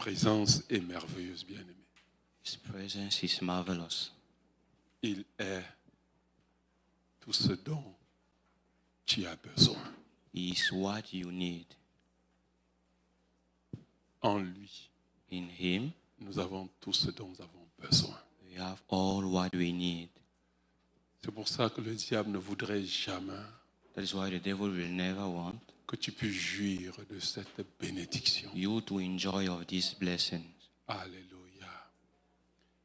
présence est merveilleuse, bien-aimé. His presence is marvelous. Il est tout ce dont tu as besoin. He is what you need. En lui, In Him, nous avons tout ce dont nous avons besoin. we have all what we need. C'est pour ça que le diable ne voudrait jamais That is why the devil will never want que tu puisses jouir de cette bénédiction. you to enjoy of these blessings. Alléluia.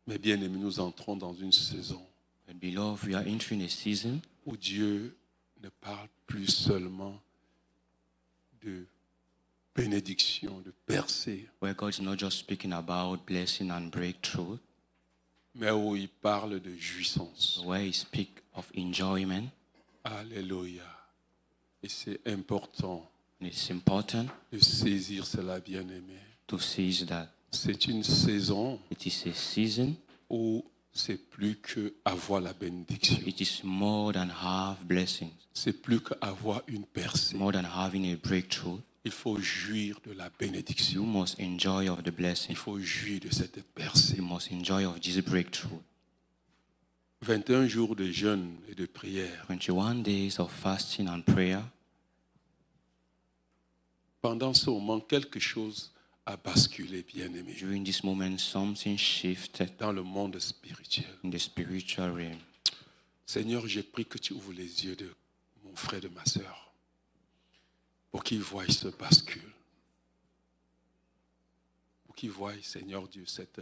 Mais bien aimés, nous entrons dans une saison But beloved, we are entering a season où Dieu ne parle plus seulement de bénédiction, de percée, where God is not just speaking about blessing and breakthrough, mais où il parle de jouissance. where He speaks of enjoyment. Alléluia. Et c'est important And it's important de saisir cela, bien aimé. to seize that. C'est une saison It is a season. où c'est plus que avoir la bénédiction. It is more than have blessings, C'est plus qu'avoir une percée. more than having a breakthrough. Il faut jouir de la You bénédiction. must enjoy of the blessing. Il faut jouir de cette percée. You must enjoy of this breakthrough. 21 jours de jeûne et de prière. 21 days of fasting and prayer. Pendant ce moment, quelque chose a basculé, bien aimé, During this moment, something shifted dans le monde spirituel. in the spiritual realm. Seigneur, j'ai pris que tu ouvres les yeux de mon frère et de ma sœur pour qu'ils voient ce bascule. Pour qu'ils voient, Seigneur Dieu, cette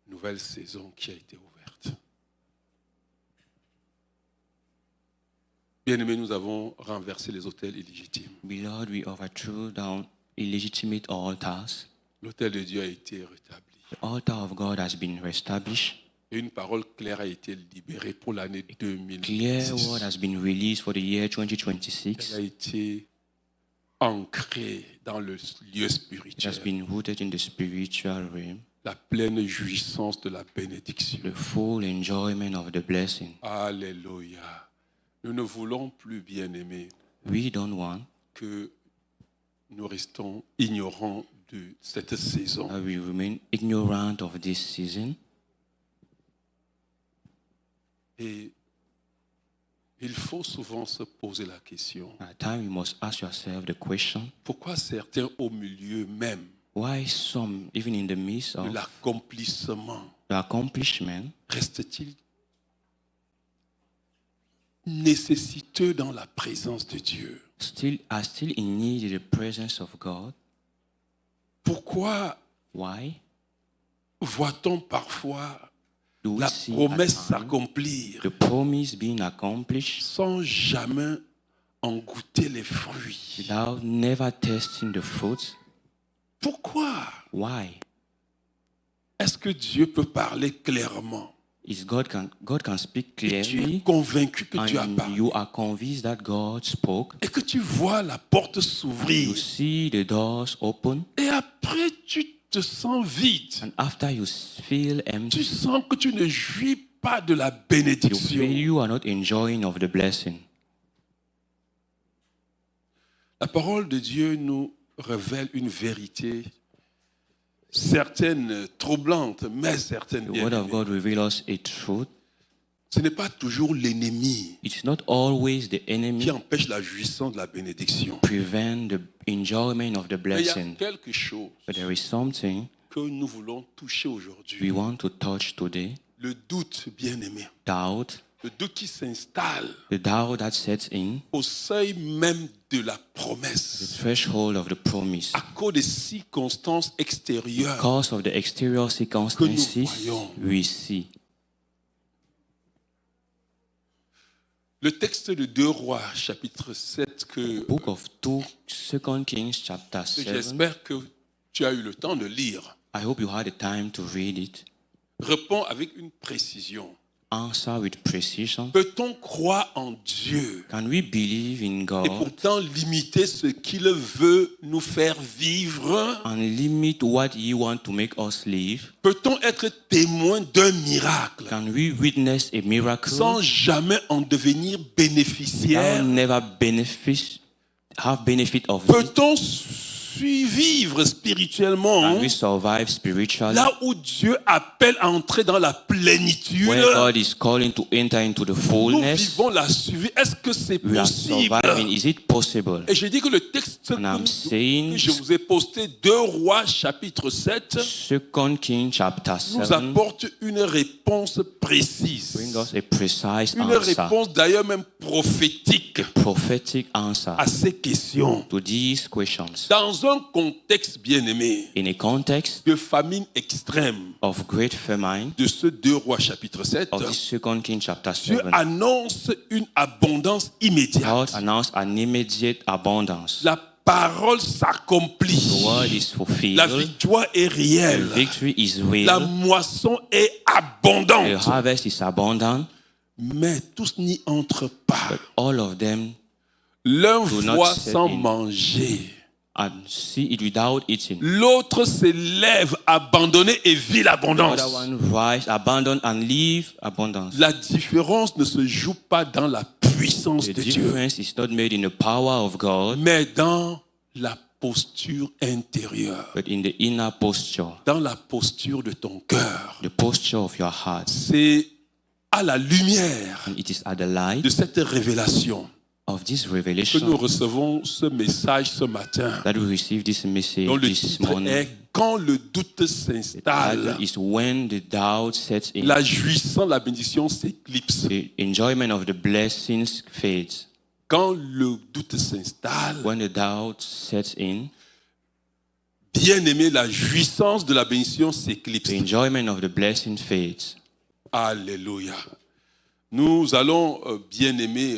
nouvelle saison qui a été ouverte. Bien-aimés, nous avons renversé les autels illégitimes. Beloved, we overthrew down illegitimate altars. L'autel de Dieu a été rétabli. The altar of God has been reestablished. Et une parole claire a été libérée pour l'année Clear 2016. word has been released for the year Elle 2026. a été ancrée dans le lieu It has spirituel. been rooted in the spiritual realm. La pleine jouissance de la bénédiction. The full enjoyment of the blessing. Alléluia. Nous ne voulons plus, bien-aimés, We don't want que nous restons ignorants de cette saison. that we remain ignorant of this season. Et il faut souvent se poser la question, At times, you must ask yourself the question, pourquoi certains au milieu même why some, even in the midst de of l'accomplissement, the accomplishment, restent-ils nécessiteux dans la présence de Dieu? are still in need of the presence of God? Pourquoi Why voit-on parfois do we la see promesse at times s'accomplir the promise being accomplished sans jamais en goûter les fruits? without never tasting the fruits? Pourquoi? Why? Est-ce que Dieu peut parler clairement? Is God can speak Et tu es clearly, convaincu que Dieu a and parlé. you are convinced that God spoke. Et que tu vois la porte You s'ouvrir. see the doors open, Et après, tu te sens vide. and after you feel Tu empty, sens que tu ne jouis pas de la you feel bénédiction. you are not enjoying of the blessing. La parole de Dieu nous révèle une vérité, certaines troublantes, mais certaines The bien word of aimées. God reveals us a truth. Ce n'est pas toujours l'ennemi It's not always the qui enemy empêche la jouissance de la bénédiction. prevent the enjoyment of the Mais il y a blessing, quelque chose but there is something que nous voulons toucher we aujourd'hui. want to touch today. Le doute, bien aimé. Doubt, Le doute qui s'installe the doubt that sets in, au seuil même de la the promesse threshold of the promise. à cause des circonstances extérieures. Because of the exterior circumstances voyons. we see. Le texte de 2 Rois, chapitre 7, que Book of 2 Kings chapter 7. j'espère que tu as eu le temps de lire, I hope you had the time to read it. répond avec une précision. Answer with precision. Peut-on croire en Dieu Can we believe in et God pourtant limiter ce qu'il veut nous faire vivre? and limit what He wants to make us live? Peut-on être témoin d'un miracle Can we witness a miracle sans jamais en devenir bénéficiaire? and never have benefit of it? Peut-on survivre spirituellement, Can we survive spiritually? là où Dieu appelle à entrer dans la plénitude, Where God is calling to enter into the nous fullness, vivons la survie. Est-ce que c'est we are possible? surviving. Is it possible? Et je dis que le texte And I'm que saying, je vous ai posté, 2 Rois chapitre 7, 2 Kings chapter nous 7 apporte une réponse précise. bring us a precise Une answer, réponse d'ailleurs même prophétique prophetic answer à ces questions. to these questions. Dans un contexte bien aimé In a context de famine extrême of great famine, de ce 2 Rois chapitre 7, of this 2 Kings chapter Dieu 7, annonce une abondance immédiate. God announced an immediate abundance. La parole The s'accomplit. word is La fulfilled. victoire est The réelle. victory is La real. moisson est The abondante. harvest is abundant. Mais tous n'y entrent pas. But all of them L'un do not voit set sans in. manger. and see it without eating. L'autre s'élève abandonné et vit The l'abondance. other one rise, abandon, and leave abundance. La différence ne se joue pas dans la puissance The de Dieu, difference is not made in the power of God, mais dans la posture intérieure, but in the inner posture, dans la posture de ton cœur. the posture of your heart. C'est à la lumière And it is at the light de cette révélation of this que nous revelation recevons ce message ce matin. that we receive this message dont le this titre morning. est Quand le doute That s'installe, is when the doubt sets in, la jouissance, la bénédiction s'éclipse. the enjoyment of the blessings fades. Quand le doute s'installe, When the doubt sets in, bien aimé, la jouissance de la bénédiction s'éclipse. the enjoyment of the blessing fades. Alléluia. Nous allons, bien aimé,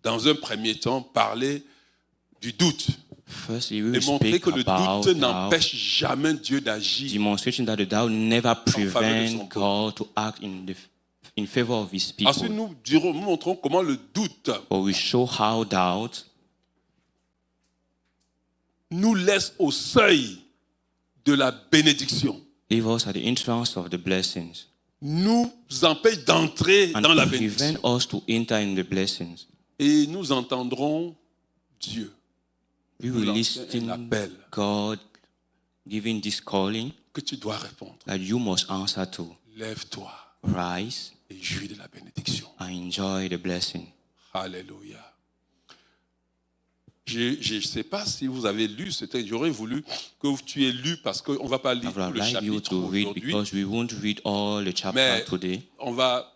dans un premier temps, parler du doute. Firstly, we will Et montrer speak que le about doute doubt, n'empêche jamais Dieu d'agir. demonstration that the doubt never faveur de son prevent peuple. God to act in favor of His people. Ensuite, nous montrons comment le doute But we show how doubt nous laisse au seuil de la bénédiction, leaves us at the entrance of the blessings nous empêche d'entrer and dans la prevent bénédiction. us to enter in the blessings. Et nous entendrons Dieu We nous will lancer un listen appel God giving this calling que tu dois répondre. that you must answer to. Lève-toi Rise et jouis de la bénédiction. and enjoy the blessing. Alléluia. Je ne sais pas si vous avez lu ce texte. J'aurais voulu que tu aies lu parce qu'on ne va pas lire I would tout le like you chapitre to read aujourd'hui. because we won't read all the chapter Mais today. on va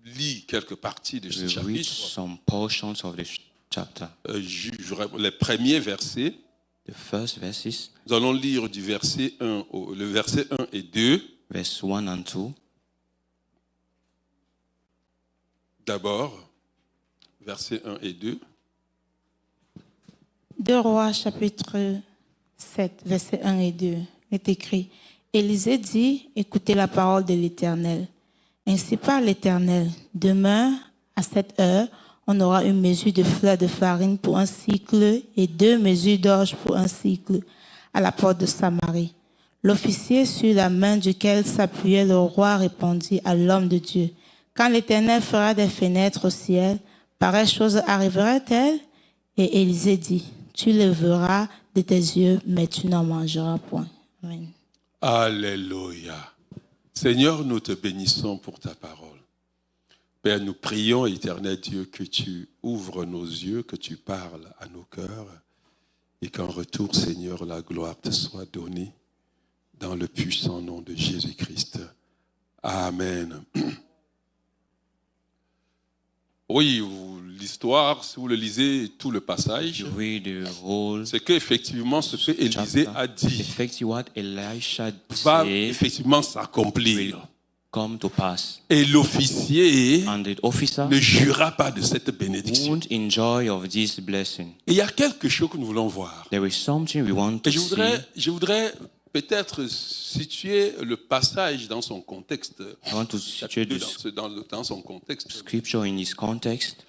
lire quelques parties de ce We read chapitre. some portions of the chapter. Les premiers versets. The first verses, Nous allons lire du verset 1, le verset 1 et 2. verse 1 and 2. D'abord, versets 1 et 2. 2 Rois chapitre 7, versets 1 et 2 est écrit. Élisée dit, écoutez la parole de l'Éternel. Ainsi parle l'Éternel, demain à cette heure, on aura une mesure de fleur de farine pour un cycle et 2 mesures d'orge pour un cycle à la porte de Samarie. L'officier sur la main duquel s'appuyait le roi répondit à l'homme de Dieu. Quand l'Éternel fera des fenêtres au ciel, pareille chose arrivera-t-elle? Et Élisée dit, tu le verras de tes yeux, mais tu n'en mangeras point. Amen. Alléluia. Seigneur, nous te bénissons pour ta parole. Père, nous prions, éternel Dieu, que tu ouvres nos yeux, que tu parles à nos cœurs et qu'en retour, Seigneur, la gloire te soit donnée dans le puissant nom de Jésus-Christ. Amen. Oui, l'histoire, si vous le lisez, tout le passage, You read the whole c'est qu'effectivement, ce que Élisée chapter. a dit Effectively, what Elisha va said effectivement will s'accomplir. come to pass. Et l'officier And the officer ne jouira pas de cette bénédiction. won't enjoy of this blessing. Et il y a quelque chose que nous voulons voir. There is something we want Et to see. je voudrais peut-être situer le passage dans son contexte. I want to Chapitre situate 2 the dans son contexte. scripture in its context.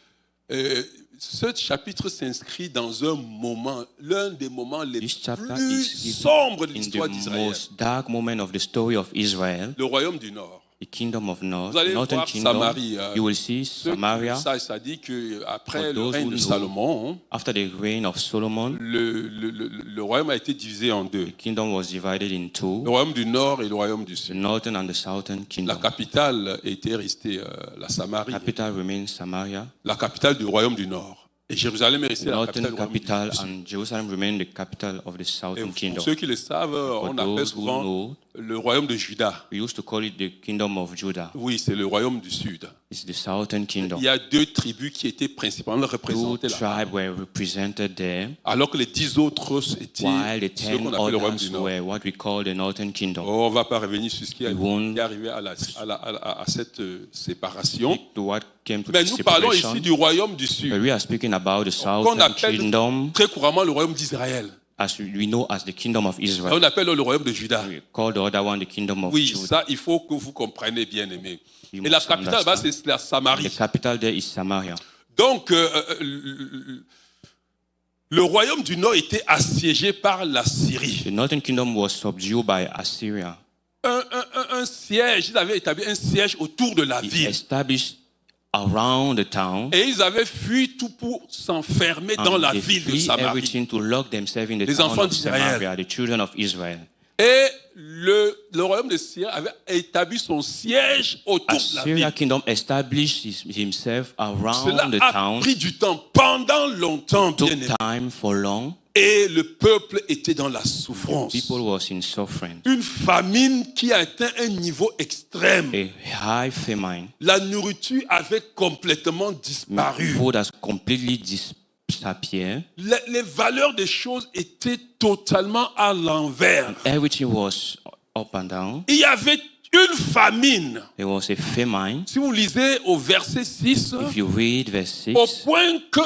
Ce chapitre s'inscrit dans un moment, l'un des moments les This chapter plus is given sombres de in l'histoire the d'Israël. most dark moment of the story of Israel, Le royaume du Nord the kingdom of North, Vous allez northern voir kingdom, Samarie. you will see Samaria. Ça dit qu'après For le those règne who de know, Salomon, After the reign of Solomon, le royaume a été divisé en deux. the kingdom was divided in two, Le royaume du nord et le royaume du the sud. northern and the southern La kingdom. capitale était restée la Samarie, Capital remains Samaria. la capitale du royaume du nord. Et Jérusalem est restée The la northern capitale du royaume capital du sud. and Jerusalem remain the capital of the Et southern pour kingdom. ceux qui le savent, For on appelle those who souvent know, le royaume de Juda. we used to call it the kingdom of Judah. Oui, c'est le royaume du sud. It's the southern kingdom. Il y a deux tribus qui étaient principalement Two représentées là. tribes were represented there, Alors que les 10 autres étaient while the ceux 10 qu'on appelle le royaume others du nord. were what we call the northern kingdom. On ne va pas revenir sur ce qui est We won't arrivé à cette séparation. To what came to Mais the nous parlons separation. ici du royaume du But sud, we are speaking about the qu'on southern appelle kingdom, très couramment le royaume d'Israël. as we know as the kingdom of Israel. On appelle le royaume de Juda. We call the other one the kingdom of Oui, Judah. ça, il faut que vous compreniez, bien aimé. You Et la must capitale là-bas, understand. c'est la Samarie. The capital there is Samaria. Donc, le royaume du nord était assiégé par la Syrie. The northern kingdom was subdued by Assyria. Un siège, ils avaient établi un siège autour de la He ville. established around the town, Et ils avaient fui tout pour s'enfermer dans and la they ville de flee Samarie. everything to lock themselves in the Les town enfants of d'Israël. Samaria, the children of Israel. Et le royaume de Syrie avait établi son siège autour de la Assyria ville. kingdom established himself around Cela the a town. pris du temps, pendant longtemps, bien Took aimé. time for long. Et le peuple était dans la souffrance. People was in suffering. Une famine qui a atteint un niveau extrême. A high famine. La nourriture avait complètement disparu. Food has completely disappeared. Les valeurs des choses étaient totalement à l'envers. Everything was up and down. Il y avait une famine. There was a famine. Si vous lisez au verset 6, If you read verse 6, au point que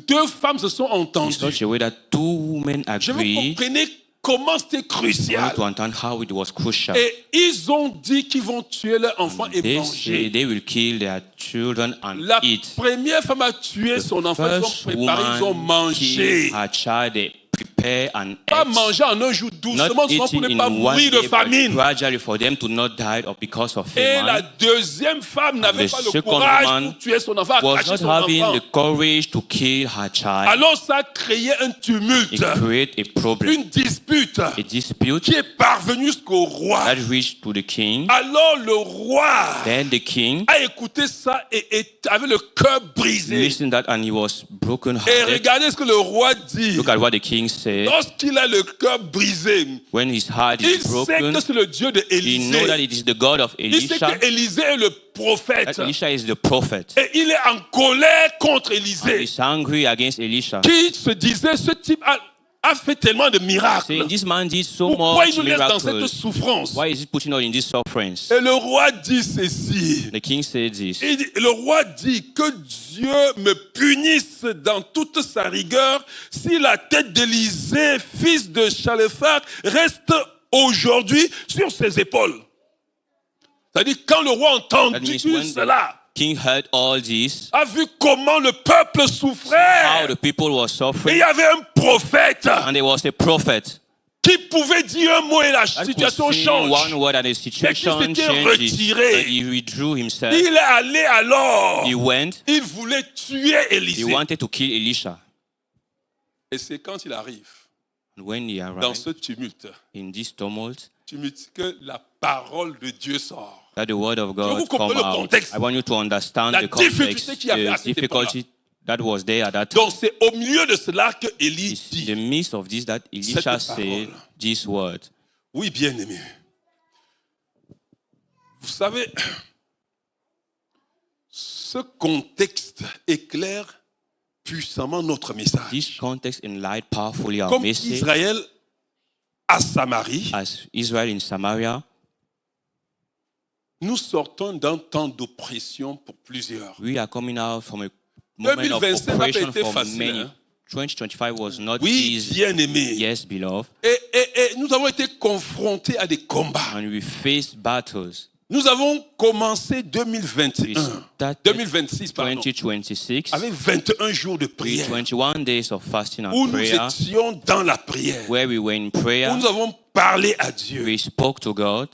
deux femmes se sont in entendues. such a way that two women Je veux agreed. comprendre comment c'était You need crucial. to understand how it was crucial. Et ils ont dit qu'ils vont tuer leurs enfants et They say manger. they will kill their children and La eat. première femme a tué son enfant, ils ont First préparé, ils ont woman mangé. killed her child, they prepare and Pas ate. manger en un jour doucement, Not souvent pour eating ne in pas one mourir de day, but famine. gradually for them to not die or because of Et la famine. deuxième femme n'avait The pas le second courage woman pour tuer son enfant, à Was cacher not son having enfant. the courage to kill her child. Alors ça a créé un tumulte, It created a problem, une dispute a dispute qui est parvenue jusqu'au roi. that reached to the king. Alors le roi Then the king a écouté ça et avait le cœur brisé. listened that and he was broken Et hearted. regardez ce que le roi dit. Look at what the king said. Lorsqu'il a le cœur brisé, When his heart il is sait broken, que c'est le Dieu de he know that Élisée. it is the God of Il sait Elisha. que Élisée est le prophète. That Elisha is the prophet. Et il est en colère contre And Élisée. he's angry against Elisha. Qui se disait, ce type a fait tellement de miracles. Saying, this man did so Pourquoi much il nous laisse dans cette miracles. souffrance? Why is he putting us in this sufferance? Et le roi dit ceci. The king said this. Le roi dit que Dieu me punisse dans toute sa rigueur si la tête d'Élisée, fils de Chaléphac, reste aujourd'hui sur ses épaules. C'est-à-dire quand le roi a That entendu means when the cela, king heard all this, a vu comment le peuple how souffrait. the people were Et il suffering, y avait un prophète and there was a prophet qui pouvait dire un mot et la that could situation say change. one word and the situation s'était changes. retiré. And he withdrew himself. Il est allé alors. He went. Il voulait tuer He Élisée. wanted to kill Elisha. Et c'est quand il arrive And when he dans arrived ce tumulte, in this tumult, que la parole de Dieu sort. that the word of vous God come comprenez le out. contexte. I want you to understand La the context, difficulté qu'il y avait à the cette difficulty that was there at that time. Donc c'est au milieu de cela que Élie It's dit, in the midst of this that Elisha Cette said parole. this word. oui bien-aimé, vous savez, ce contexte éclaire puissamment notre message. This context enlightened powerfully our Comme message Israël à Samarie, as Israel in Samaria. nous sortons d'un temps d'oppression pour plusieurs. We are coming out from a moment of 2025 n'a pas oppression été for facile, many. hein? 2025 was not Oui, easy. bien-aimé. Yes, beloved. Et nous avons été confrontés à des combats. And we faced battles. Nous avons commencé We 2021, started 2026, pardon, 2026 avec 21 jours de with prière, 21 days of fasting où and nous prayer, étions dans la prière, where we were in où prayer. nous avons parlé à Dieu, We spoke to God,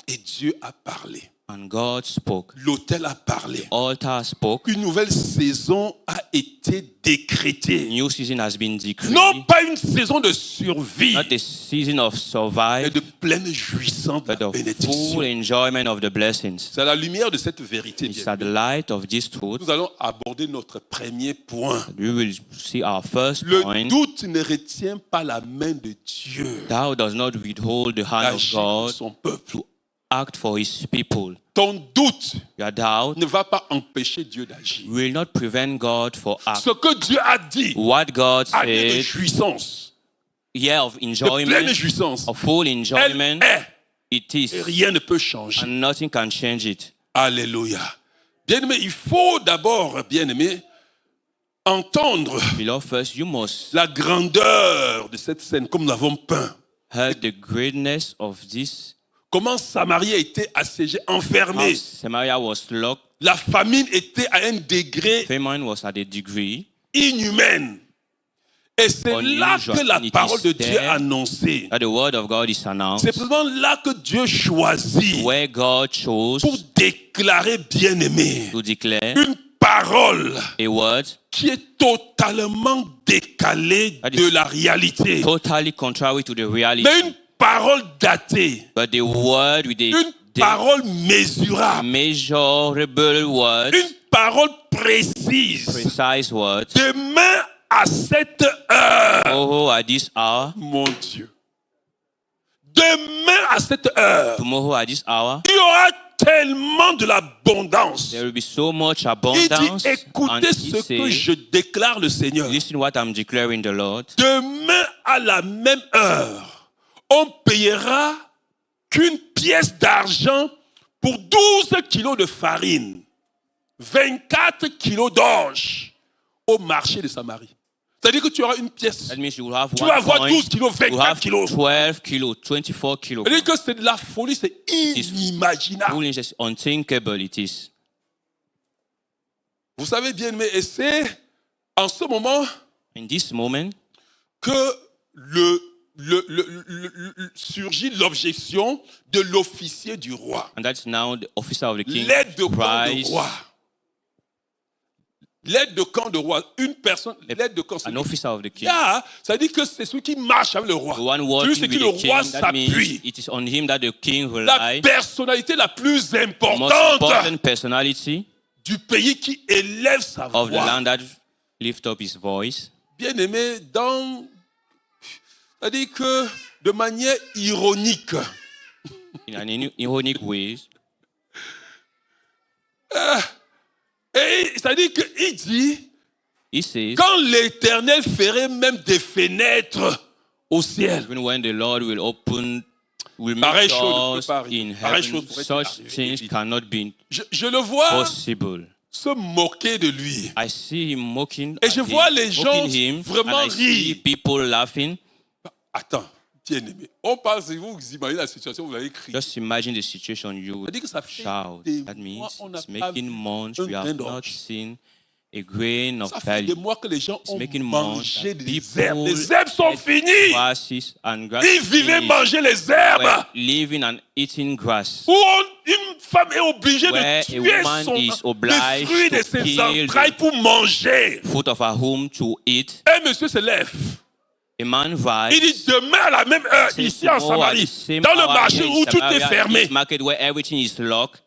et Dieu a parlé. And God spoke. L'autel a parlé. Altar spoke. Une nouvelle saison a été décrétée. New season has been decreed. Non pas une saison de survie, Not the season of mais survival, de pleine jouissance de but la of full bénédiction. enjoyment of the blessings. C'est à la lumière de cette vérité, It's bien at the aimé, light of this truth nous allons aborder notre premier point. we will see our first Le point. doute ne retient pas la main de Dieu Thou does not withhold the hand of d'agir pour God son peuple. to act for his people. Ton doute Your doubt ne va pas empêcher Dieu d'agir. will not prevent God for act. Ce que Dieu a dit, What God année de said, jouissance, year of de pleine enjoyment, jouissance, of full elle enjoyment, est it et is, rien ne peut changer. and nothing can change it. Alléluia. Bien-aimé, il faut d'abord, bien-aimé, entendre Beloved, first you must la grandeur de cette scène comme nous l'avons peint. heard the greatness of this. Comment Samarie a été assiégée, How enfermée. Samaria was locked, La famine était à un degré famine was at a degree inhumaine. Et c'est là que la parole de Dieu est annoncée. that the word of God is announced, C'est précisément là que Dieu choisit where God chose pour déclarer, bien-aimé, to declare une parole a word qui est totalement décalée de la réalité. totally contrary to the reality, Mais une parole datée, but the word with une a parole mesurable, measurable word, une parole précise. precise word. Demain à cette heure, Oh, at this hour, mon Dieu, demain à cette heure, tomorrow at this hour, il y aura tellement de l'abondance. there will be so much Il abundance. dit, And écoutez he ce que said, je déclare le Seigneur. listen what I'm declaring the Lord. Demain à la même heure, on payera qu'une pièce d'argent pour 12 kilos de farine, 24 kilos d'orge au marché de Samarie. C'est-à-dire que tu auras une pièce. That means you will have Tu vas one avoir coin, 12 kilos, you 24 have kilos. 12 kilos, 24 kilos. C'est-à-dire que c'est de la folie, c'est inimaginable. Foolishness is unthinkable it is. Vous savez bien, mais et c'est en ce moment In this moment, que surgit l'objection de l'officier du roi. and that's now the officer of the king, L'aide de camp de prize roi. L'aide de camp de roi. Une personne, l'aide de camp. an officer of the king. Yeah, ça dit que c'est celui qui marche avec le roi. The one Celui working sur with qui le the king, roi that means s'appuie. it is on him that the king La relies. personnalité la plus The most importante important personality du pays qui élève sa of the voix. land that lift up his voice. Bien aimé, c'est-à-dire que de manière ironique, In an ironic way, et c'est-à-dire qu'il dit, he says, quand l'Éternel ferait même des fenêtres au ciel, even when the Lord will make Pareille chose ne peut doors pas arriver. in Pareille heaven, chose pourrait such arriver. things cannot be je le vois possible. se moquer de lui. I see him mocking, Et at je him, vois les gens mocking him, vraiment and I see rire. people laughing. Attends, bien aimé, on parle, si vous imaginez la situation, vous allez crier. Just imagine the situation you would C'est-à-dire que ça fait shout. des That mois, means on n'a it's pas making vu months un we grain have not d'orge. seen a grain of Ça fait des value. mois que les gens It's ont making months mangé that des people herbes. Les herbes sont ate finies. grasses and grass Ils vivaient finished, manger les herbes. were living and eating grass. Où une femme est obligée Where de a tuer woman is les obliged fruits de to ses kill entrailles pour manger. Fruit of her home to eat. Un monsieur se lève. A man Il rises. dit demain à la même heure, says ici en tomorrow at Samarie, the same dans le hour marché here in où tout est Samaria, fermé, this market where everything is locked,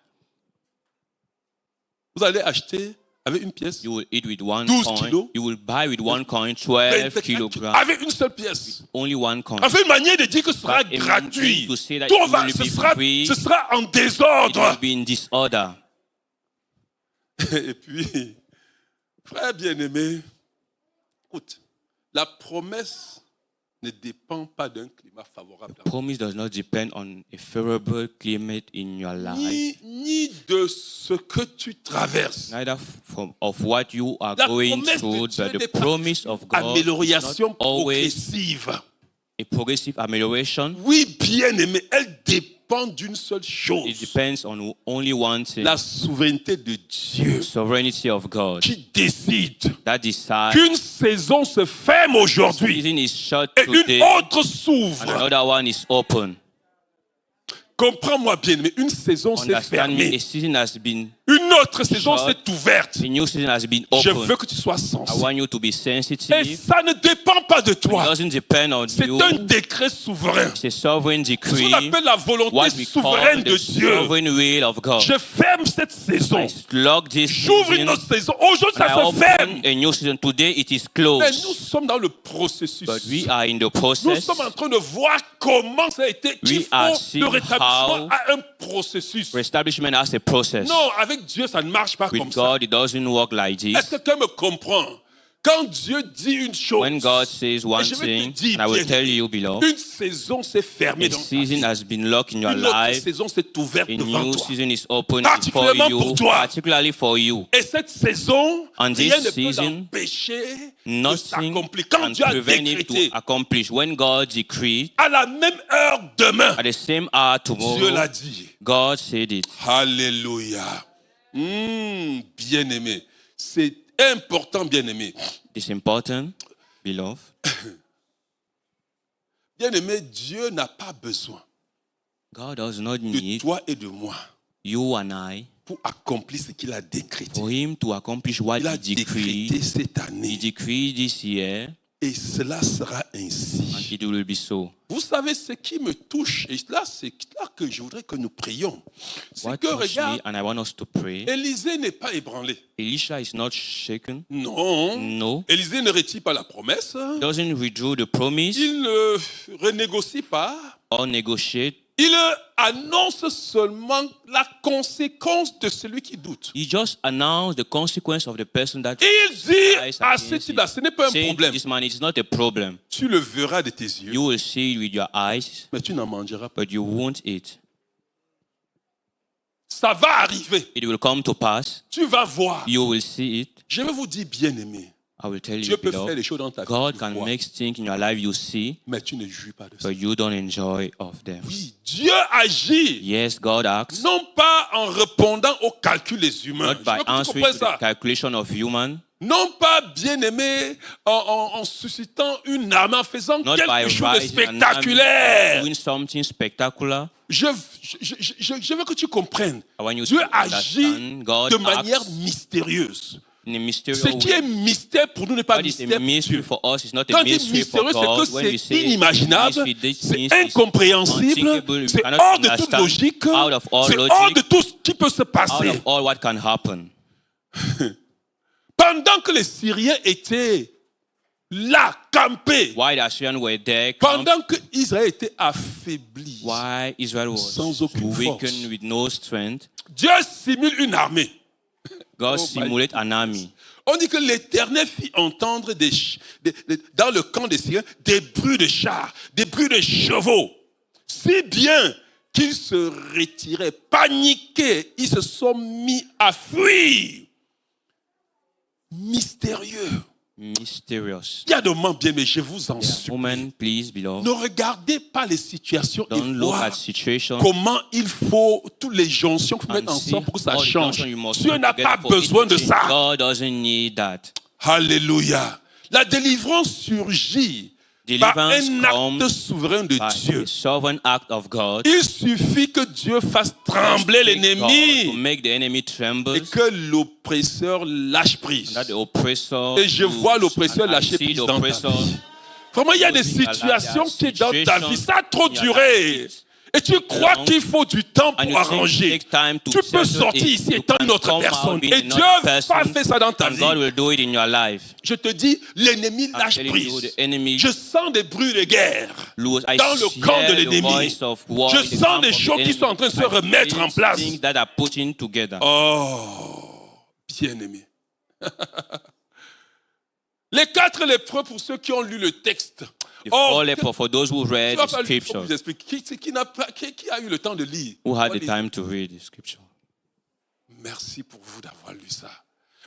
vous allez acheter avec une pièce, you will eat with one 12 coin. kilos. You will buy with one coin 12 24 kilograms. avec une seule pièce. Only one coin. En fait, une manière de dire que ce sera But a gratuit. means to say that Tout it va, will ce, be sera, free. ce sera en It désordre. will be in disorder. Et puis, frère bien-aimé, écoute, la promesse ne dépend pas d'un climat favorable. Promise does not depend on a favorable climate in your life, Ni de ce que tu traverses. neither of what you are La going promesse through, de Dieu but the n'est pas promise of God is amélioration not always progressive. a progressive amelioration. Oui, bien-aimé, elle dépend d'une seule It chose. depends on only one thing, La souveraineté de Dieu the sovereignty of God. qui décide That decides qu'une saison se ferme aujourd'hui season is shut et une today autre and s'ouvre. another one is open. Comprends-moi bien, mais une saison s'est Understand me, fermée. a season has been Une autre saison shut. s'est ouverte. A new season has been Je opened. veux que tu sois I sensible. want you to be Et sensitive. ça ne dépend pas de It toi. doesn't depend on C'est you. un décret souverain. It's a sovereign Ce qu'on decree. appelle la volonté What we souveraine call de the Dieu. sovereign will of God. Je ferme cette saison. I lock this J'ouvre une season. autre saison. Aujourd'hui, And I ça se ferme. open a new season. Today it is Mais nous closed. sommes dans le processus. But we are in the Nous process. sommes en train de voir comment ça a été. Il We faut are le seeing rétablissement how à un processus. Establishment has a process. Non, avec Dieu, ça ne marche pas With comme ça. God, it doesn't work like Est-ce this. que quelqu'un me comprend? Quand Dieu dit une chose, When God says one je vais te thing, dire, and I will bien, tell you, beloved, une saison s'est fermée a dans ta season vie. has been locked in your Une autre life. saison s'est ouverte A devant new toi. season is open Particulièrement for you, pour toi. particularly for you. Et cette saison, On rien this ne peut season, l'empêcher de Nothing s'accomplir. Quand can Dieu a prevent it décrété, to accomplish. When God decreed, à la même heure demain, at the same hour Dieu tomorrow, l'a dit. God said it. Alléluia. Bien-aimé. C'est important, bien-aimé. It's important, beloved. Bien-aimé, Dieu n'a pas besoin God does not de need toi et de moi you and I pour accomplir ce qu'il a décrété. for Him to accomplish what Il a He décrété decreed. cette He année. decreed this year, Et cela sera and ainsi. it will be so. Vous savez ce qui me touche, et là, c'est là que je voudrais que nous prions. C'est What que, touched me, regarde, and I want us to pray. Élisée n'est pas ébranlé. Elisha is not shaken. Non. No. Élisée ne retire pas la promesse. Doesn't withdraw the promise Il ne renégocie pas. or negotiate. Il annonce seulement la conséquence de celui qui doute. He just announced the consequence of the person that Il dit lies à against ce it. type-là, ce n'est pas un Saying to problème. this man, it's not a problem. Tu le verras de tes yeux, You will see it with your eyes, mais tu n'en mangeras pas. but you won't eat. Ça va arriver. It will come to pass. Tu vas voir. You will see it. Je vais vous dire, bien-aimé, I will tell Dieu you, peut faire beloved, des choses dans ta vie, God tu can vois, make things in your life you see, mais tu ne jouis pas de ça. but you don't enjoy of them. Oui, Dieu agit, Yes, God acts, non pas en répondant aux calculs des humains. not Je by veux que tu answering comprennes to the ça. calculation of human, Non pas, bien-aimé, en suscitant une arme, en faisant not by quelque chose de rising an army, spectaculaire. doing something spectacular. Je veux que tu comprennes. I want you Dieu to agit understand God de manière acts mystérieuse. in a mysterious Ce qui est way. mystère pour nous n'est pas What is a mystère pour mystery Dieu. for us is not Quand a on dit mystery for mystérieux, God. c'est When que we c'est say inimaginable, mystery, this c'est means it's incompréhensible, unthinkable, we c'est cannot hors de toute understand, logique, out of all c'est logic, hors de tout ce qui peut se out passer. of all what can happen. Pendant que les Syriens étaient là, campés, Why the Assyrians were there, pendant que Israël était affaibli, why Israel was Sans aucune weakened force. with no strength, Dieu simule une armée. God Oh my simulated an army. On dit que l'Éternel fit entendre dans le camp des Syriens des bruits de chars, des bruits de chevaux, si bien qu'ils se retiraient, paniqués, ils se sont mis à fuir. Mystérieux. Mysterious. Il y a des moments bien, mais je vous en supplie. Woman, please, beloved, Ne regardez pas les situations et don't look voir at situation comment il faut, toutes les jonctions qu'il faut and mettre see ensemble pour que ça all the change. junction you must Dieu put n'a together pas for it besoin to de change. ça. God doesn't need that. Alléluia. La délivrance surgit par Deliverance un acte comes souverain de by Dieu. the sovereign act of God. Il suffit que Dieu fasse trembler God to l'ennemi make the enemy tremble, et que l'oppresseur lâche prise. that the oppressor Et je vois lose. l'oppresseur And I lâcher see prise the dans ta oppressor vie. Vraiment, il y a des losing a lot. situations There qui are dans ta vie, ça a trop situations in your duré. life. Et tu crois long. qu'il faut du temps And pour you think it arranger. takes time to Tu peux settle sortir it. ici You étant can une autre come out personne. being Et Dieu another va person, faire ça dans ta and vie. God will do it in your life. Je te dis, l'ennemi I'm lâche telling you, prise. the enemy Je sens des bruits de guerre. lose. I Dans le camp de hear the l'ennemi. voice of war Je in the sens camp des of the choses qui enemy. sont en train de se I remettre feel en place. things that are putting together. Oh, bien-aimé. Les 4 lépreux, pour ceux qui ont lu le texte. The Oh, four lepers, for those who tu read vas the pas lire, faut que scriptures, je vous explique. Qui a eu le temps de lire? who had On va the lire. time to read the scripture. Merci pour vous d'avoir lu ça.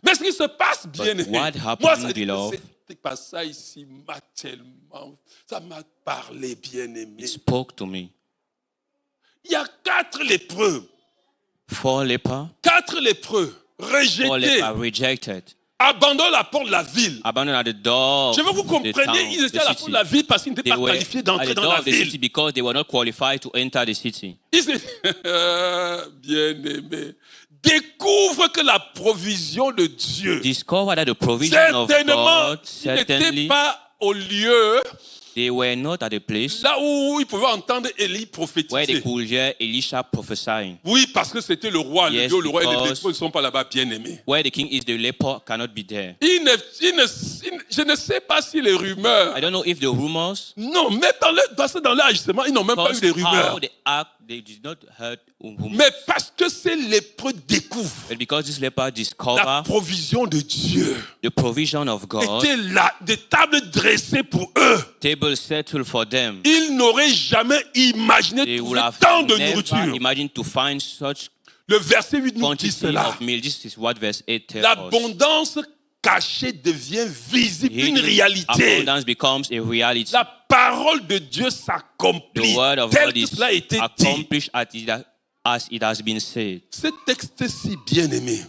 Mais ce qui se passe, bien-aimé, what happened, moi, ça, beloved? ce passage ici m'a tellement, ça m'a parlé, bien-aimé. It spoke to me. Il y a 4 lépreux, 4 lepers, 4 lépreux 4 rejetés lepers rejected. abandonne la porte de la ville. abandoned at the door Je veux que vous of the compreniez, town, ils étaient à the la porte city. de la ville parce qu'ils n'étaient They pas were qualifiés at d'entrer the dans door la of the city ville. because they were not qualified to enter the city. Bien-aimés, découvre que la provision de Dieu, Discover that the provision of certainement, God, ils n'étaient certainly, pas au lieu they were not at the place là où ils pouvaient entendre Élie where they prophétiser. could hear Elisha prophesying. Oui, parce que c'était le roi, Yes, le roi et les because- lépreux ne sont pas là-bas, bien-aimés. Where the king is, the leper cannot be there. Je ne sais pas si les rumeurs. I don't know if the rumors, Non, mais parce que dans leur agissement, ils n'ont même pas eu because des how rumeurs. they act, they did not heard rumors. Mais parce que ces lépreux découvrent But because this leper la discover provision de Dieu. the provision of God, Étaient là, des tables dressées pour eux. table settled for them. Ils n'auraient jamais imaginé They would trouver have tant de never nourriture. imagined to find such Le verset 8 nous dit quantity cela. of meal. This is what verse 8 tells us. L'abondance cachée devient visible, une Hidden réalité. abundance becomes a reality. La parole de Dieu The s'accomplit word of tel God que is cela a été dit. accomplished as it has been said. Ce texte si bien-aimé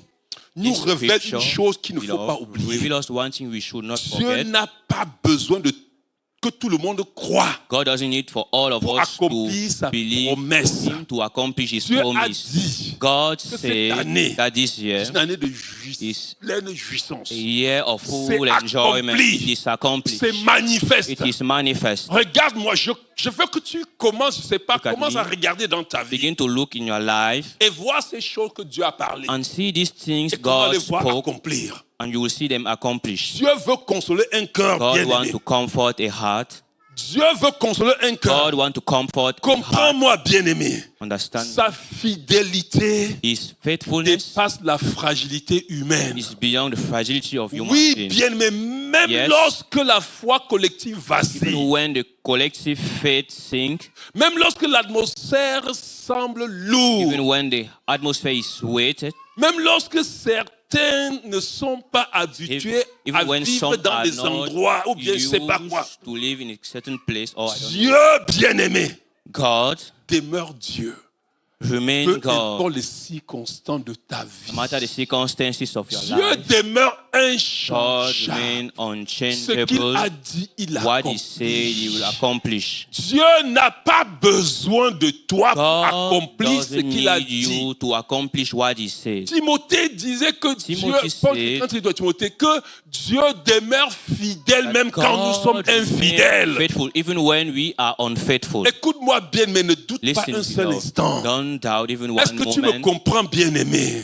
nous This révèle scripture, une chose qu'il ne faut pas beloved, oublier. reveal us one thing we should not Dieu forget. n'a pas besoin de que tout le monde croit God doesn't need for all of pour us accomplir sa to believe promesse. Him to accomplish His Dieu a promise. dit God cette said année, that this year c'est une année de is pleine jouissance. a year of full C'est enjoyment. accompli. It is accomplished. C'est manifeste. It is manifest. Regarde-moi, je veux que tu commences, je sais pas, Look at commence me. à regarder dans ta vie Begin to look in your life et voir ces choses que Dieu a parlé and see these things et comment God les voir spoke, accomplir. and you will see them accomplished. Dieu veut consoler un cœur God bien wants aimé. to comfort a heart. Dieu veut consoler un cœur. God wants to comfort a heart. Comprends-moi, bien-aimé. Understand? Sa fidélité His faithfulness dépasse la fragilité humaine. is beyond the fragility of human Oui, being. bien-aimé, même Yes. lorsque la foi collective Even vacille, when the collective faith sink, même lorsque l'atmosphère semble even lourde, when the atmosphere is weighted, même lorsque certains ne sont pas habitués even à when vivre some dans are des not endroits ou bien je ne sais pas quoi, used to live in a certain place, or I don't know, Dieu bien-aimé God demeure Dieu. remain Peu God, importe les circonstances de ta vie. no matter the circumstances of your Dieu life. demeure God inchangeable. remain Ce qu'il unchangeable. a dit, il a What He said, He will accomplish. Dieu n'a pas besoin de toi pour God accomplir ce doesn't qu'il a need dit. you to accomplish what He said. Timothée disait que Timothy Dieu, Paul, said quand il dit à Timothée, que Dieu demeure fidèle même quand nous sommes God remain infidèles. faithful, even when we are unfaithful. Écoute-moi bien, mais ne doute pas Listen, un seul beloved, instant. don't doubt even Est-ce one que tu me moment. comprends, bien-aimé?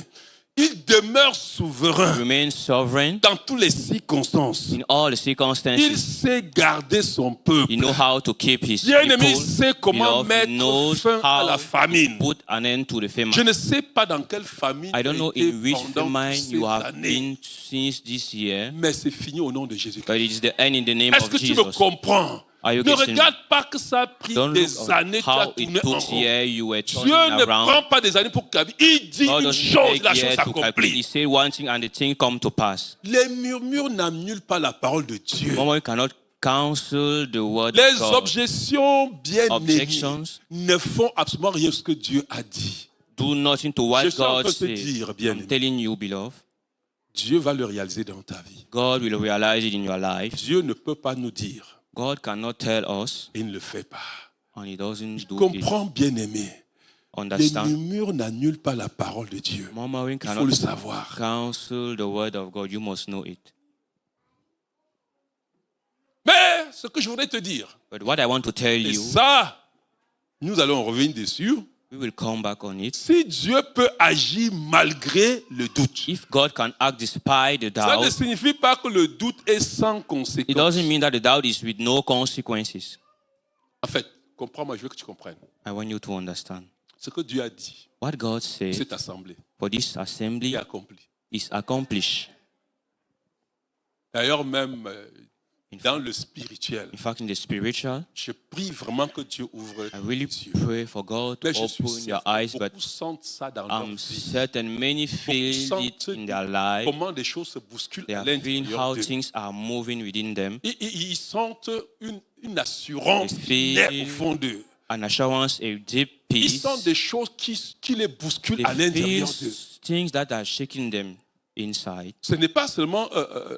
Il demeure souverain Remain sovereign dans toutes les circonstances. in all the Il circumstances. sait garder son peuple. He knows how to keep His Bien-aimé, il people. sait comment Beloved, mettre he knows fin à la how famine. to put an end to the famine. Je ne sais pas dans quelle famine I don't know tu as été in which pendant famine toutes you ces have années, been since this year, mais c'est fini au nom de Jésus-Christ. but it is the end in the name Est-ce of que tu me Jesus. comprends? Are you Ne getting me? regarde pas que ça a pris Don't des look années, at tu as how it tourné en took rond. year you were Dieu turning ne around. prend pas des années pour calmer. Il dit God une doesn't chose, take la chose year to calculate. He s'accomplit. said one thing and the thing come to pass. Les murmures n'annulent pas la parole de Dieu. One way cannot counsel the word Les of God. objections bien aimées Objections ne font absolument rien de ce que Dieu a dit. do nothing to what Je suis en train God de te said. dire, bien I'm aimé, telling you, beloved, Dieu va le réaliser dans ta vie. God will realize it in your life. Dieu ne peut pas nous dire God cannot tell us, et il ne le fait pas. and He doesn't do it. Comprends, bien-aimé. Les Understand? murmures n'annulent pas la parole de Dieu. Murmuring Il faut le cannot savoir. counsel the word of God. You must know it. Mais ce que je voudrais te dire, But what I want to tell et you, ça, nous allons revenir dessus. we will come back on it. Si Dieu peut agir malgré le doute, If God can act despite the ça ne doubt, signifie pas que le doute est sans it conséquence. doesn't mean that the doubt is with no consequences. En fait, comprends-moi, je veux que tu comprennes. I want you to understand. Ce que Dieu a dit, What God said cette assemblée for this assembly est accompli. is accomplished. D'ailleurs, même In dans fact, le spirituel, in fact, in the spiritual, je prie vraiment que Dieu ouvre I really les yeux. pray for God to Mais je suis open your certain, eyes, but beaucoup sentent ça dans leur I'm vie. certain many feel it in their life. Comment des choses se bousculent They à are feeling l'intérieur how d'eux. things are moving within them. Ils sentent une assurance They qui feel naît au fond d'eux. An assurance, a deep Ils peace. sentent des choses qui les bousculent They à l'intérieur feel d'eux. things that are shaking them inside. Ce n'est pas seulement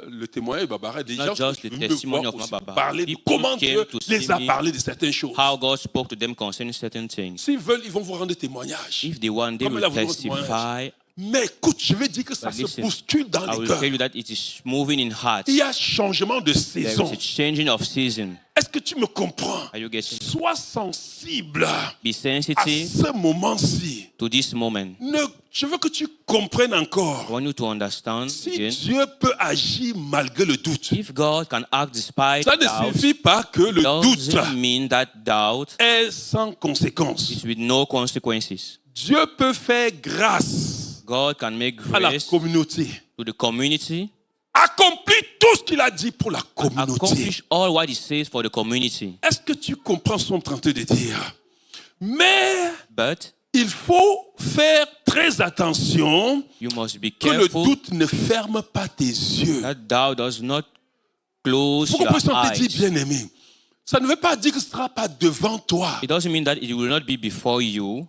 le témoignage de Barbara. Des Not gens just qui the veulent me testimony voir of aussi Barbara. parler de People comment came Dieu to les see a me, parlé de certaines choses. How God spoke to them concerning certain things. S'ils veulent, ils vont vous rendre témoignage. If they want, they Comme will là, vous rendre témoignage. testify. Mais écoute, je vais dire que ça But se listen, bouscule dans I les will cœurs. tell you that it is moving in hearts. Il y a changement de There saison. is a changing of season. Est-ce que tu me comprends? Are you getting me? Sois sensible Be à sensitive ce moment-ci. to this moment. Je veux que tu comprennes I encore. want you to understand Si again. Dieu peut agir malgré le doute, If God can act despite ça ne doubt, signifie pas que le doute doesn't mean that doubt est sans conséquence. is with no consequences. Dieu peut faire grâce God can make à la grace communauté. to the community, Accomplir tout ce qu'il a dit pour la communauté. accomplish all what He says for the community. Est-ce que tu comprends ce qu'on est en train de dire? Mais But il faut faire très attention you must be que le careful doute ne ferme pas tes yeux. that doubt does not close Il faut qu'on puisse your te dire, eyes. bien-aimé, ça ne veut pas dire que ce ne sera pas devant toi. It doesn't mean that it will not be before you.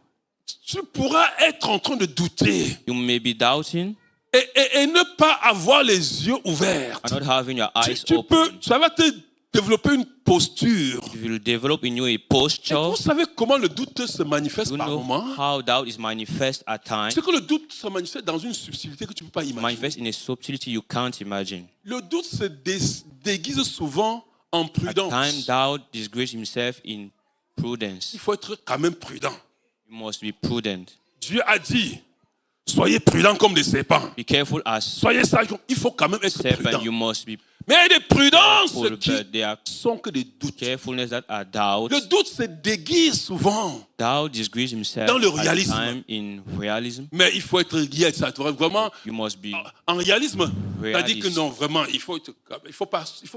Tu pourras être en train de douter You may be doubting et ne pas avoir les yeux ouverts. and not having your eyes open. Ça va te développer une posture. It will develop in you a Et posture. vous savez comment le doute se manifeste You par know moment? how doubt is manifest at times. C'est que le doute se manifeste dans une subtilité que tu ne peux pas imaginer. Manifest in a subtlety you can't imagine. Le doute se déguise souvent en At prudence. times, doubt disgraces himself in prudence. Il faut être quand même prudent. You must be prudent. Dieu a dit, soyez prudents comme des serpents. Be careful as Soyez sages. Il faut quand même être serpent. prudent. You must be Mais il y a des prudences careful, qui but there are sont que des doutes. carefulness that are doubts. Le doute se déguise souvent. Doubt disgraces himself Dans le at réalisme. time in realism. Mais il faut être guidé. Ça, vraiment, You must be en réalisme, c'est-à-dire que Réaliste. non, vraiment, il faut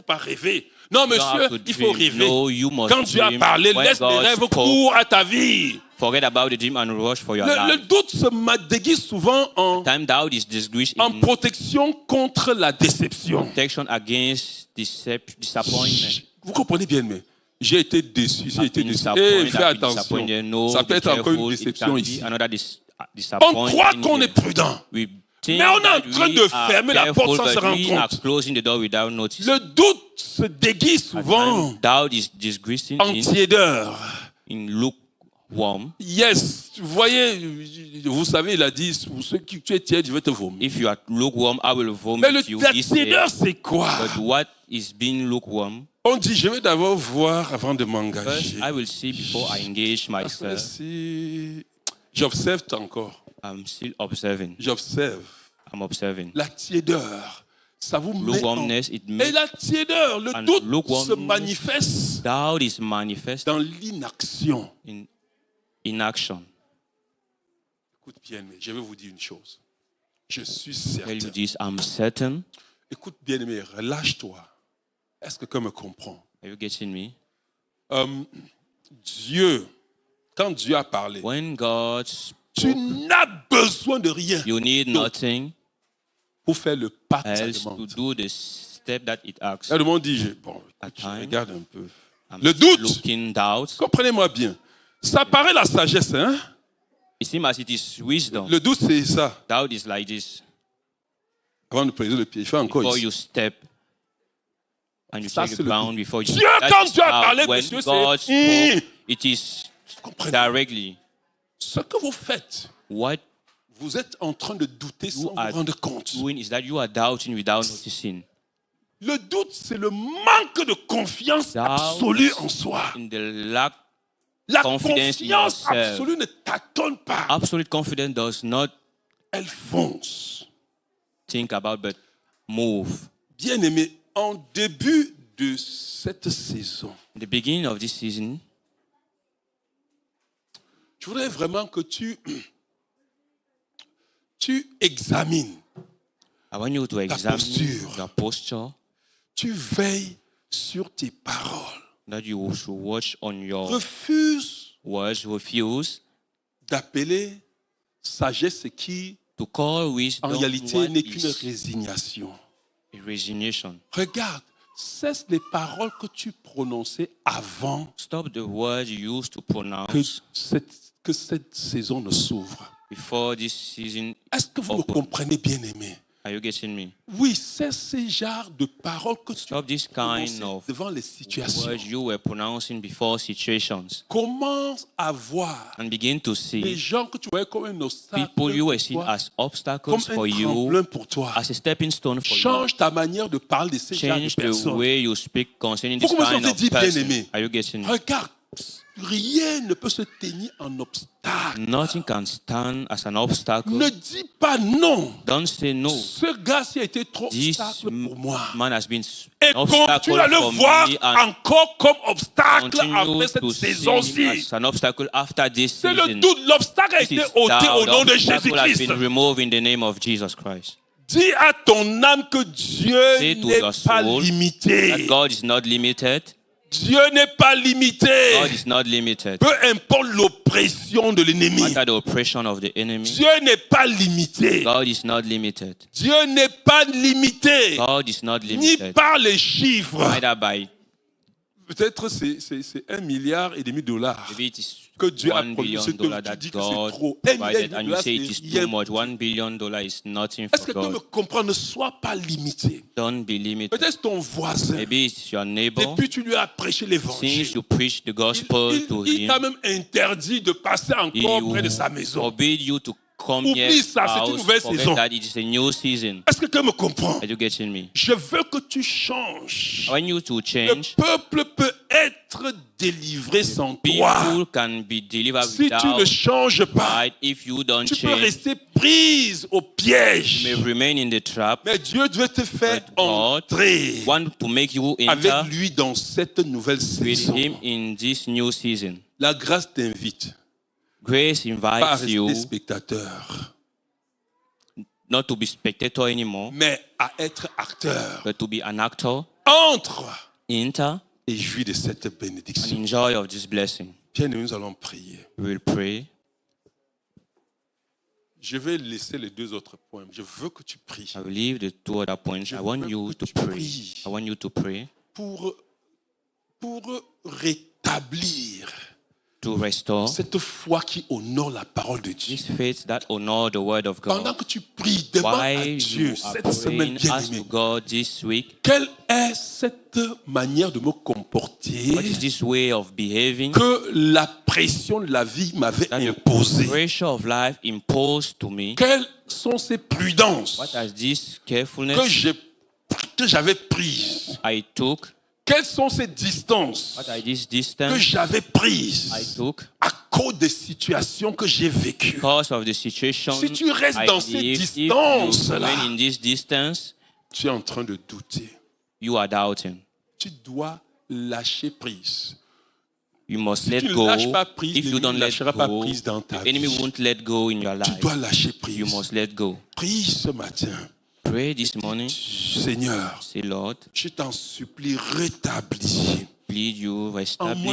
pas rêver. Non, You don't have monsieur, to il faut dream. rêver. No, you must Quand Dieu a dream. parlé, When laisse les God rêves spoke, courts à ta vie. forget about the dream and rush for your Le life. doute se déguise souvent Time doubt is disgrace en in protection contre la déception. protection against disappointment. Vous comprenez bien, mais j'ai été déçu, j'ai I've été been déçu. disappointed, Fais I've been attention. disappointed. No, Ça peut be être encore une careful. It déception can ici. be another On disappointment. croit qu'on est prudent. We think Mais on est en that train we de are fermer la porte careful, sans se but rendre we are compte. closing the door without notice. Le doute se déguise souvent And doubt is disgracing en tiédeur. in lukewarm. Yes, vous voyez, vous savez, il a dit, pour ceux qui tu es tiède, je vais te vomir. If you are lukewarm, I will vomit Mais you. la This tiédeur, day. c'est quoi? But what is being lukewarm? On dit, je vais d'abord voir avant de First, m'engager. I will see before I engage Parce que myself. si j'observe encore, I'm still observing. j'observe I'm observing. la tiédeur, ça vous met en... Lukewarmness, it Et makes la tiédeur, le And doute lukewarmness- se manifeste doubt is manifest dans l'inaction. in inaction. Écoute bien, mais je vais vous dire une chose. Je suis Tell you certain. this, I'm certain. Écoute bien, mais relâche-toi. Est-ce que quelqu'un me comprend? Are you getting me? Dieu, quand Dieu a parlé, When God tu spoke, n'as besoin de rien you need nothing pour faire le pas que ça else to demande. do the step that it asks. Là, le monde dit, bon, At je time, regarde un peu. I'm Le doute, looking doubt. comprenez-moi bien, ça paraît la sagesse, hein? It seems as it is wisdom. Le doute, c'est ça. Doubt is like this. Avant de poser le pied, il fait encore Before ici. you step and you Ça, check c'est the le ground doute. before you Dieu, that quand is Dieu a doubt. parlé, When monsieur, God c'est... spoke, it is Comprenez. directly. Ce que vous faites, What vous êtes en train de douter sans vous are rendre compte. doing is that you are doubting without noticing. Le doute, c'est le manque de confiance Doubt absolue en soi. In the lack, La confidence in confiance yourself. absolue ne tâtonne pas. absolute confidence does not Elle fonce. think about but move. Bien aimé, en début de cette saison, In the beginning of this season, je voudrais vraiment que tu examines, I want you to examine posture. your posture, tu veilles sur tes paroles. that you should watch on your Refuse words, refuse d'appeler sagesse ce qui, to call wisdom en réalité, what n'est qu'une is résignation. a resignation. Regarde, cesse les paroles que tu prononçais avant Stop the words you used to que pronounce cette saison ne s'ouvre. before this season. Est-ce que vous me comprenez, bien-aimés? Are you getting me? Oui, c'est ce genre de paroles que tu Stop this prononces kind of devant les situations. words you were pronouncing before situations. Commence à voir And begin to les see gens que tu voyais comme un obstacle people you were pour seeing toi, as comme obstacles for un you, tremplin pour toi. as a stepping stone for you. Change ta manière de parler de ces genres de Change the personnes. way you speak concerning Faut this commencer à kind te of dire, person. bien-aimé. Are you getting me? Regarde, rien ne peut se tenir en obstacle. Nothing can stand as an obstacle. Ne dis pas non. Don't say no. Ce gars-ci a été trop This obstacle pour moi. man has been Et an obstacle continue à le for voir me and encore comme obstacle continue après cette to see him saison-ci. as an obstacle after this C'est le season. doute. L'obstacle a This été is ôté au doubt. nom de The obstacle has Jésus-Christ. been removed in the name of Jesus Christ. Dis à ton âme que Dieu Say to n'est your pas soul limité. that God is not limited. Dieu n'est pas limité. God is not limited. Peu importe l'oppression de l'ennemi. Under the oppression of the enemy, Dieu n'est pas limité. God is not limited. Dieu n'est pas limité. God is not Ni limited. par les chiffres. Neither by, Peut-être c'est 1,5 milliard de dollars maybe it is que Dieu a $1 promis. billion Tu that dis que c'est God trop. 1 milliard provided, de and you dollars, say it is c'est too rien. much. $1 billion is nothing Est-ce for que tu me God. comprends? Ne sois pas limité. Don't be limited. Peut-être ton voisin. Maybe it's your neighbor. Depuis tu lui as prêché l'évangile. Since you preach the gospel to Il t'a him, même interdit de passer encore he près de sa maison. forbid you to come Oublie here ça, c'est une house, nouvelle forget saison. that it is a new season. Est-ce que tu me comprends? Are you getting me? Je veux que tu changes. I want you to Le change. peuple peut être délivré sans toi. People can be delivered Si tu ne without changes pas, pride. If you don't tu peux change, rester prise au piège. you may remain in the trap. Mais Dieu veut te faire But God entrer want to make you avec enter lui dans cette nouvelle with saison. him in this new season. La grâce t'invite Grace pas à invites you rester spectateur, not to be spectator anymore, mais à être acteur. but to be an actor. Entre Enter et jouis de cette and bénédiction. enjoy of this blessing. Bien, nous allons prier. We will pray. Je vais laisser les deux autres points. Je veux que tu pries I will leave the two other points. I want you to pray. I want you to pray pour rétablir to restore cette foi qui honore la parole de Dieu. this faith that honor the word of Pendant God. que tu pries, demande à While Dieu you are cette semaine praying, ask bien-aimée, to God this week, quelle est cette manière de me comporter what is this way of behaving que la pression de la vie m'avait that the imposée? pressure of life imposed to me? Quelles sont ces prudences What has this que carefulness j'avais prises? I took? Quelles sont ces distances What are this que distance j'avais prises I took à cause des situations que j'ai vécues? because of the situation Si tu restes I dans ces lived? If distances-là, you remain in this distance, tu es en train de douter. you are doubting. Tu dois lâcher prise. You must Si let tu ne go. lâches pas prise, If you l'ennemi don't ne let lâchera pas go, prise dans ta the enemy vie. won't let go in your Tu life. dois lâcher You prise. must let go. Prie ce matin. Pray this morning. Seigneur, Say, Lord, je t'en supplie, rétablis plead you, en moi une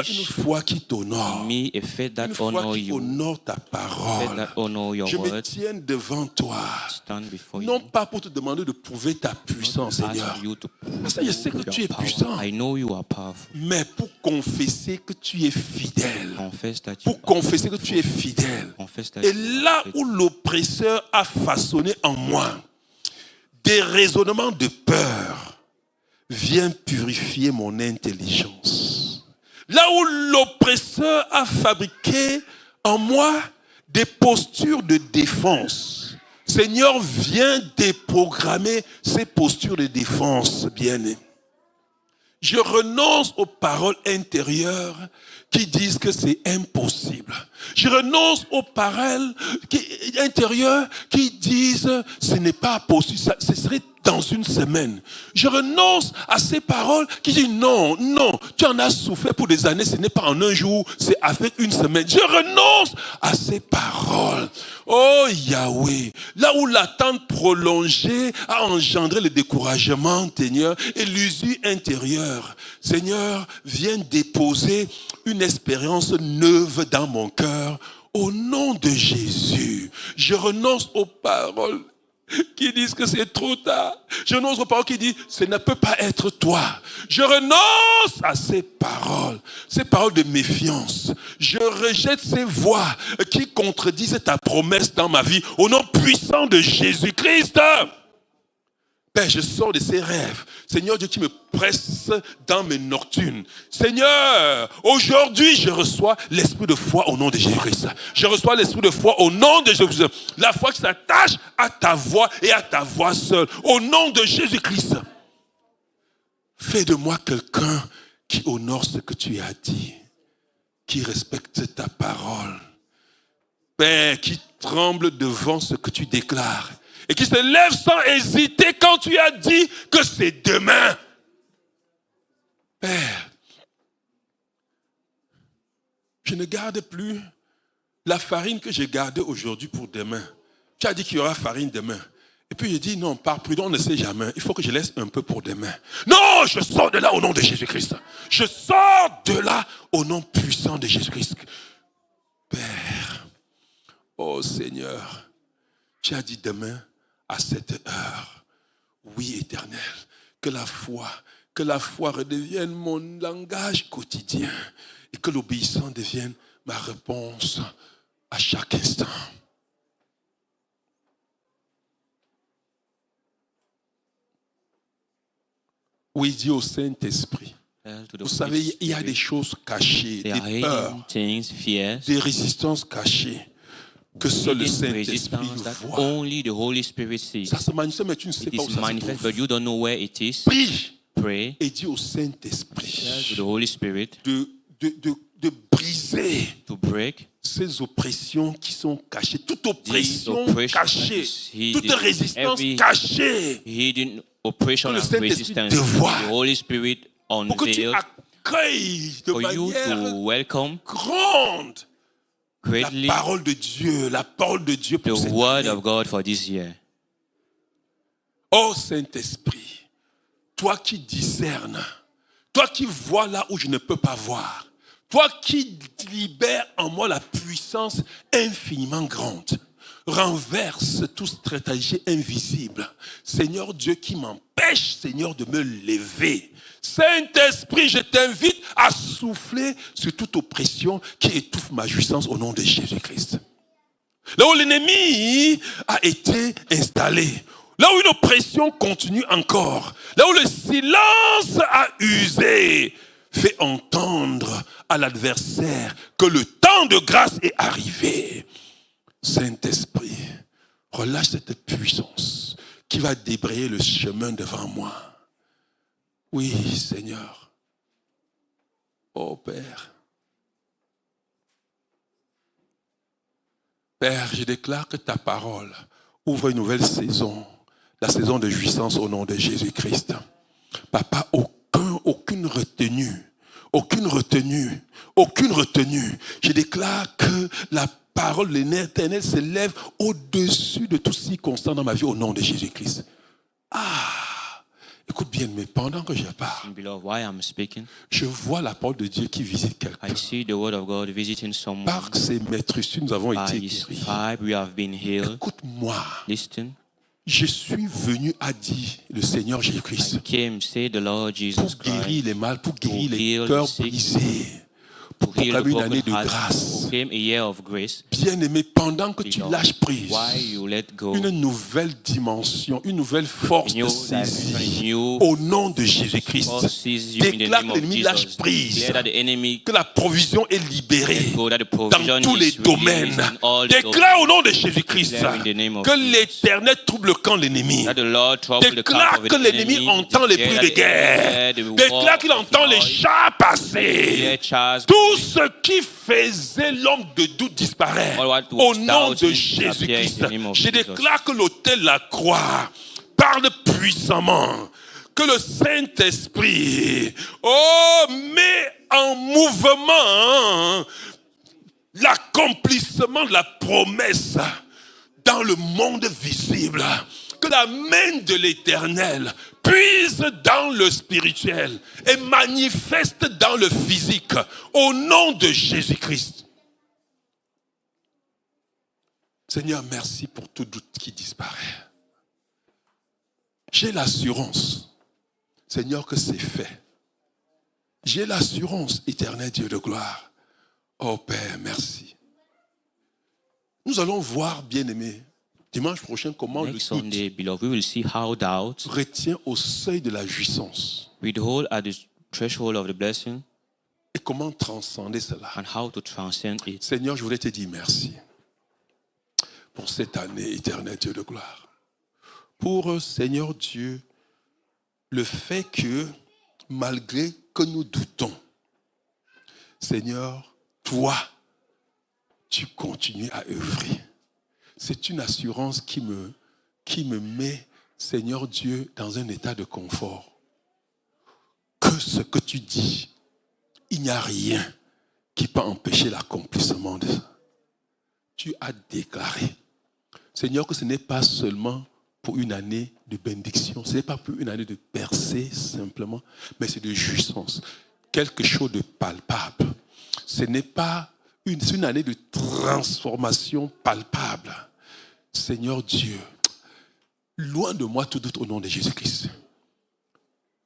establish foi qui t'honore. me a faith that Une foi honor qui you, honore ta faith parole. that honor your Je me word. tiens devant toi. Stand before Non you. pas pour te demander de prouver ta puissance, Seigneur. Ask you to Parce que je sais que prove tu es your puissant. power. I know you are powerful. Mais pour confesser que tu es fidèle. Confess that you Pour confesser que tu es fidèle. confess that Et you là are où l'oppresseur a façonné en moi des raisonnements de peur, viens purifier mon intelligence. Là où l'oppresseur a fabriqué en moi des postures de défense, Seigneur, viens déprogrammer ces postures de défense, bien-aimé. Je renonce aux paroles intérieures qui disent que c'est impossible. Je renonce aux paroles intérieures qui disent ce n'est pas possible, ce serait dans une semaine. Je renonce à ces paroles qui disent non, non, tu en as souffert pour des années, ce n'est pas en un jour, c'est avec une semaine. Je renonce à ces paroles. Oh Yahweh, là où l'attente prolongée a engendré le découragement, Seigneur, et l'usure intérieure, Seigneur, viens déposer une expérience neuve dans mon cœur. Au nom de Jésus, je renonce aux paroles qui disent que c'est trop tard. Je renonce aux paroles qui disent ce ne peut pas être toi. Je renonce à ces paroles de méfiance. Je rejette ces voix qui contredisent ta promesse dans ma vie. Au nom puissant de Jésus-Christ. Père, je sors de ces rêves. Seigneur Dieu qui me presse dans mes nocturnes. Seigneur, aujourd'hui je reçois l'esprit de foi au nom de Jésus-Christ. Je reçois l'esprit de foi au nom de Jésus-Christ. La foi qui s'attache à ta voix et à ta voix seule. Au nom de Jésus-Christ. Fais de moi quelqu'un qui honore ce que tu as dit. Qui respecte ta parole. Père, qui tremble devant ce que tu déclares. Et qui se lève sans hésiter quand tu as dit que c'est demain. Père, je ne garde plus la farine que j'ai gardée aujourd'hui pour demain. Tu as dit qu'il y aura farine demain. Et puis je dis non, par prudence, on ne sait jamais. Il faut que je laisse un peu pour demain. Non, je sors de là au nom de Jésus-Christ. Je sors de là au nom puissant de Jésus-Christ. Père, oh Seigneur, tu as dit demain, à cette heure, oui éternel, que la foi redevienne mon langage quotidien et que l'obéissance devienne ma réponse à chaque instant. Oui, dis au Saint-Esprit. Vous savez, il y a des choses cachées, des peurs, des résistances cachées. Que seul le Saint-Esprit voit. Only the Holy Spirit sees. Ça se manifeste, mais tu ne sais pas où ça se trouve. But you don't know where it is. Prie. Pray. Et dis au Saint-Esprit To the Holy Spirit. De briser to break ces oppressions qui sont cachées. Toute oppression cachée. Toute résistance cachée. Hidden oppression que le and Saint-Esprit resistance. te voit. The Holy Spirit Pour que tu unveiled. accueilles de For you manière to welcome grande greatly la parole de Dieu pour the cette word année. of God for this year. Oh Saint-Esprit, toi qui discernes, toi qui vois là où je ne peux pas voir, toi qui libères en moi la puissance infiniment grande, renverse toute stratégie invisible. Seigneur Dieu qui m'empêche, Seigneur, de me lever. Saint-Esprit, je t'invite à souffler sur toute oppression qui étouffe ma jouissance au nom de Jésus-Christ. Là où l'ennemi a été installé, là où une oppression continue encore, là où le silence a usé, fais entendre à l'adversaire que le temps de grâce est arrivé. Saint-Esprit, relâche cette puissance qui va débrayer le chemin devant moi. Oui, Seigneur. Oh Père. Père, je déclare que ta parole ouvre une nouvelle saison, la saison de jouissance au nom de Jésus-Christ. Papa, aucune retenue. Je déclare que la parole de l'Éternel s'élève au-dessus de toute circonstance dans ma vie au nom de Jésus-Christ. Écoute bien, mais pendant que je parle, je vois la parole de Dieu qui visite quelqu'un. I see the word of God visiting someone. Par ses maîtresses, nous avons été By his guéris. stripe we have been healed. Écoute-moi, Listen. je suis venu, a dit le Seigneur Jésus-Christ, I came, say the Lord Jesus pour guérir Christ, les malades, pour guérir to les heal cœurs the sick, brisés, to pour heal the proclamer une année broken de heart, grâce. to proclaim a year of grace. Bien-aimé, pendant que tu Because lâches prise, why you let go, une nouvelle dimension, une nouvelle force new de saisie dimension, au nom de Jésus-Christ. forces you in the Déclare name que of l'ennemi lâche Jesus. prise, Declare that the enemy que la provision est libérée go, that the dans provision tous les is released domaines. in all the Déclare au nom de Jésus-Christ Declare in the name of que Jesus. l'Éternel trouble le camp de l'ennemi. that the Lord trouble the camp Déclare of que the l'ennemi enemy. entend les Declare bruits de that the enemy guerre. heard the war Déclare qu'il of entend les noise. chars passer. Hear Charles Tout ce qui faisait l'homme de doute disparaît. All what Au was nom de doubting Jésus-Christ, appear in the name of je Jesus. déclare que l'autel de la croix parle puissamment. Que le Saint-Esprit met en mouvement l'accomplissement de la promesse dans le monde visible. Que la main de l'Éternel puise dans le spirituel et manifeste dans le physique au nom de Jésus-Christ. Seigneur, merci pour tout doute qui disparaît. J'ai l'assurance, Seigneur, que c'est fait. J'ai l'assurance, éternel Dieu de gloire. Oh Père, merci. Nous allons voir, bien-aimés, Dimanche prochain, comment Next le Sunday, doute beloved, we will see how doubt retient au seuil de la jouissance withhold at the threshold of the blessing et comment transcender cela. and how to transcend it. Seigneur, je voulais te dire merci pour cette année éternelle, Dieu de gloire. Pour, Seigneur Dieu, le fait que, malgré que nous doutons, Seigneur, toi, tu continues à œuvrer. C'est une assurance qui me met, Seigneur Dieu, dans un état de confort. Que ce que tu dis, il n'y a rien qui peut empêcher l'accomplissement de ça. Tu as déclaré, Seigneur, que ce n'est pas seulement pour une année de bénédiction, ce n'est pas pour une année de percée simplement, mais c'est de jouissance, quelque chose de palpable. Ce n'est pas une année de transformation palpable. Seigneur Dieu, loin de moi tout doute au nom de Jésus-Christ.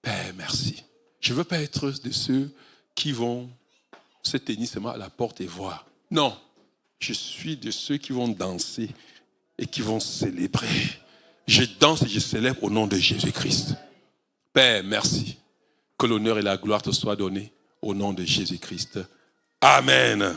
Père, merci. Je ne veux pas être de ceux qui vont se tenir seulement à la porte et voir. Non, je suis de ceux qui vont danser et qui vont célébrer. Je danse et je célèbre au nom de Jésus-Christ. Père, merci. Que l'honneur et la gloire te soient donnés au nom de Jésus-Christ. Amen.